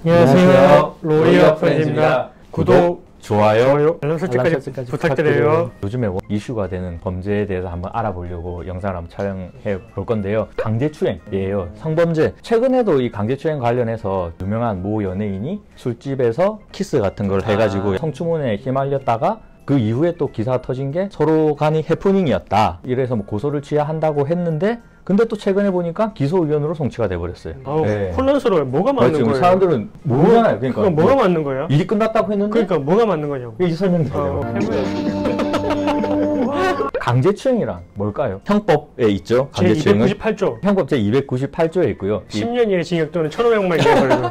안녕하세요. 로이어 프렌즈입니다. 구독, 좋아요, 알람 설정까지 부탁드려요. 요즘에 이슈가 되는 범죄에 대해서 한번 알아보려고 영상을 한번 촬영해 볼 건데요. 강제추행이에요. 성범죄. 최근에도 이 강제추행 관련해서 유명한 모 연예인이 술집에서 키스 같은 걸 해가지고 성추문에 휘말렸다가 그 이후에 또 기사가 터진 게 서로 간이 해프닝이었다. 이래서 뭐 고소를 취하한다고 했는데 근데 또 최근에 보니까 기소 의견으로 송치가 돼버렸어요. 네. 혼란스러워요. 뭐가 맞는 거예요? 사람들은 모르잖아요. 그러니까 그건 뭐가 맞는 거예요? 일이 끝났다고 했는데 그러니까 뭐가 맞는 거냐고. 이제 설명드려요. 강제추행이란 뭘까요? 형법에 있죠. 강제추행은 제298조. 형법 제298조에 있고요. 10년 이내 징역 또는 1,500만 원 벌금.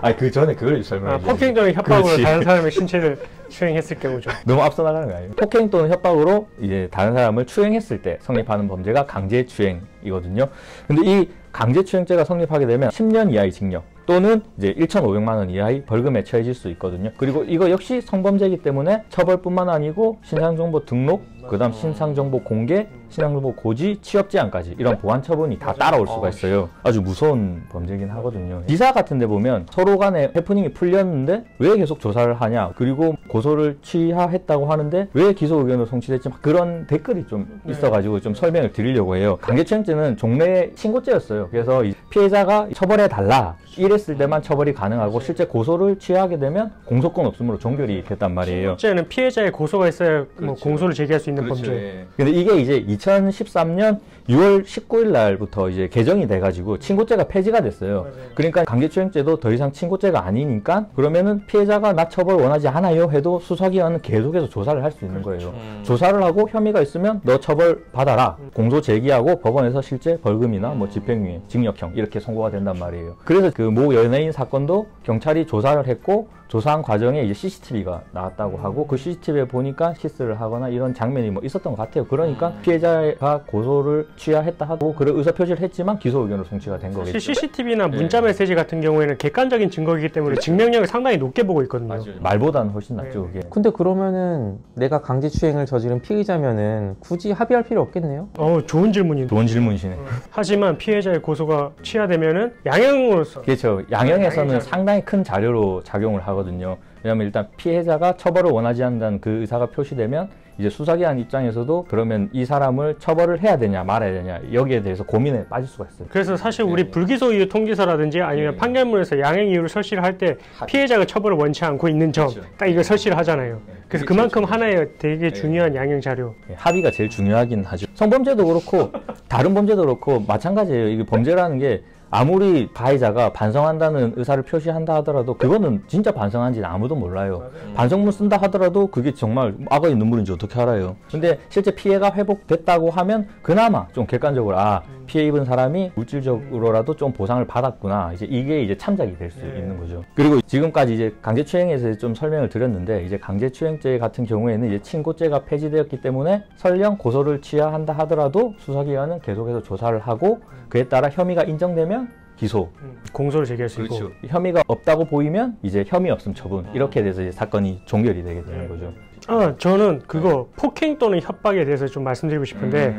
아니 그 전에 그걸 설명해. 폭행 또는 협박으로 다른 사람의 신체를 추행했을 경우죠. 너무 앞서 나가는 거 아니에요? 폭행 또는 협박으로 이제 다른 사람을 추행했을 때 성립하는 범죄가 강제추행이거든요. 근데 이 강제추행죄가 성립하게 되면 10년 이하의 징역 또는 이제 1,500만 원 이하의 벌금에 처해질 수 있거든요. 그리고 이거 역시 성범죄이기 때문에 처벌뿐만 아니고 신상정보 등록, 그다음 신상정보 공개, 신상정보 고지, 취업 제한까지 이런 보안 처분이 다 따라올 수가 있어요. 아주 무서운 범죄긴 하거든요. 기사 같은 데 보면 서로 간에 해프닝이 풀렸는데 왜 계속 조사를 하냐, 그리고 고소를 취하했다고 하는데 왜 기소 의견으로 송치됐지, 그런 댓글이 좀 있어가지고 좀 설명을 드리려고 해요. 강제추행죄는 종래 신고죄였어요. 그래서 피해자가 처벌해달라 이랬을 때만 처벌이 가능하고 실제 고소를 취하게 되면 공소권 없음으로 종결이 됐단 말이에요. 신고죄는 피해자의 고소가 있어야 뭐 공소를 제기할 수 있는 그렇죠. 범죄. 근데 이게 이제 2013년 6월 19일 날부터 이제 개정이 돼가지고 친고죄가 폐지가 됐어요. 그러니까 강제추행죄도 더 이상 친고죄가 아니니까 그러면은 피해자가 나 처벌 원하지 않아요 해도 수사기관은 계속해서 조사를 할 수 있는 거예요. 조사를 하고 혐의가 있으면 너 처벌 받아라. 공소 제기하고 법원에서 실제 벌금이나 뭐 집행유예, 징역형 이렇게 선고가 된단 말이에요. 그래서 그 모 연예인 사건도 경찰이 조사를 했고 조사한 과정에 이제 CCTV가 나왔다고 하고 그 CCTV에 보니까 키스를 하거나 이런 장면이 뭐 있었던 것 같아요. 그러니까 피해자가 고소를 취하했다 하고 그런 의사표시를 했지만 기소 의견으로 송치가 된 거겠죠. CCTV나 문자 메시지 같은 경우에는 객관적인 증거이기 때문에 증명력을 상당히 높게 보고 있거든요. 맞아요. 말보다는 훨씬 낫죠, 그게. 근데 그러면은 내가 강제추행을 저지른 피의자면은 굳이 합의할 필요 없겠네요? 좋은 질문이네요. 좋은 질문이시네. 하지만 피해자의 고소가 취하되면은 양형으로서 그렇죠. 양형에서는 상당히 큰 자료로 작용을 하거든요. 왜냐하면 일단 피해자가 처벌을 원하지 않는다는 그 의사가 표시되면 이제 수사기관 입장에서도 그러면 이 사람을 처벌을 해야 되냐 말아야 되냐 여기에 대해서 고민에 빠질 수가 있어요. 그래서 사실 우리 불기소 이유 통지서라든지 아니면 판결문에서 양형 이유를 설치를 할 때 피해자가 처벌을 원치 않고 있는 점 딱 이걸 설치를 하잖아요. 그래서 그만큼 하나의 되게 중요한 양형 자료. 합의가 제일 중요하긴 하죠. 성범죄도 그렇고 다른 범죄도 그렇고 마찬가지예요. 이게 범죄라는 게 아무리 가해자가 반성한다는 의사를 표시한다 하더라도 그거는 진짜 반성한지는 아무도 몰라요. 반성문 쓴다 하더라도 그게 정말 악어의 눈물인지 어떻게 알아요. 근데 실제 피해가 회복됐다고 하면 그나마 좀 객관적으로 피해 입은 사람이 물질적으로라도 좀 보상을 받았구나, 이게 이제 참작이 될 수 있는 거죠. 그리고 지금까지 이제 강제추행에서 좀 설명을 드렸는데 이제 강제추행죄 같은 경우에는 이제 친고죄가 폐지되었기 때문에 설령 고소를 취하한다 하더라도 수사기관은 계속해서 조사를 하고 그에 따라 혐의가 인정되면 기소, 공소를 제기할 수 있고 혐의가 없다고 보이면 이제 혐의 없음 처분, 이렇게 돼서 이제 사건이 종결이 되게 되는 거죠. 저는 그거 폭행 또는 협박에 대해서 좀 말씀드리고 싶은데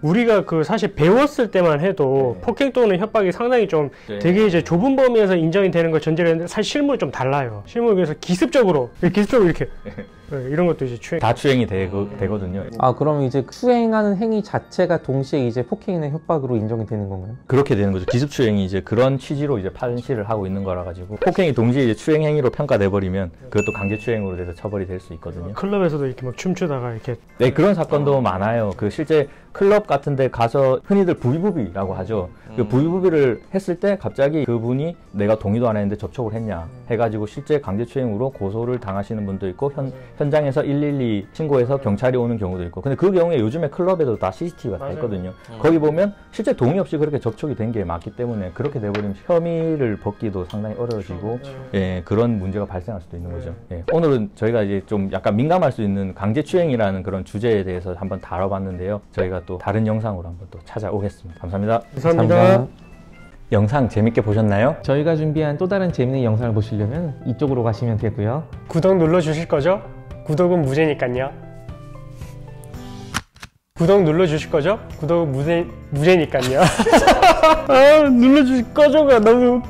우리가 그 사실 배웠을 때만 해도 폭행 또는 협박이 상당히 좀 되게 이제 좁은 범위에서 인정이 되는 걸 전제로 했는데 사실 실무는 좀 달라요. 실무에 비해서 기습적으로 이렇게 이런 것도 이제 추행. 다 추행이 되거든요. 그럼 이제 추행하는 행위 자체가 동시에 이제 폭행이나 협박으로 인정이 되는 건가요? 그렇게 되는 거죠. 기습추행이 이제 그런 취지로 이제 판시를 하고 있는 거라 가지고 폭행이 동시에 이제 추행 행위로 평가돼 버리면 그것도 강제추행으로 돼서 처벌이 될 수 있거든요. 클럽에서도 이렇게 막 춤추다가 이렇게. 네, 그런 사건도 많아요. 그 실제 클럽 같은 데 가서 흔히들 부비부비라고 하죠. 그 부비부비를 했을 때 갑자기 그분이 내가 동의도 안 했는데 접촉을 했냐 해가지고 실제 강제추행으로 고소를 당하시는 분도 있고 현장에서 112 신고해서 경찰이 오는 경우도 있고. 근데 그 경우에 요즘에 클럽에도 다 CCTV가 다 있거든요. 거기 보면 실제 동의 없이 그렇게 접촉이 된 게 맞기 때문에 그렇게 돼버리면 혐의를 벗기도 상당히 어려워지고 그런 문제가 발생할 수도 있는 거죠. 오늘은 저희가 이제 좀 약간 민감할 수 있는 강제추행이라는 그런 주제에 대해서 한번 다뤄봤는데요. 저희가 또 다른 영상으로 한번 또 찾아오겠습니다. 감사합니다. 감사합니다. 영상 재밌게 보셨나요? 저희가 준비한 또 다른 재밌는 영상을 보시려면 이쪽으로 가시면 되고요. 구독 눌러주실 거죠? 구독은 무제니까요. 구독 눌러주실 거죠? 구독은 무제니까요. 눌러주실 거죠가 너무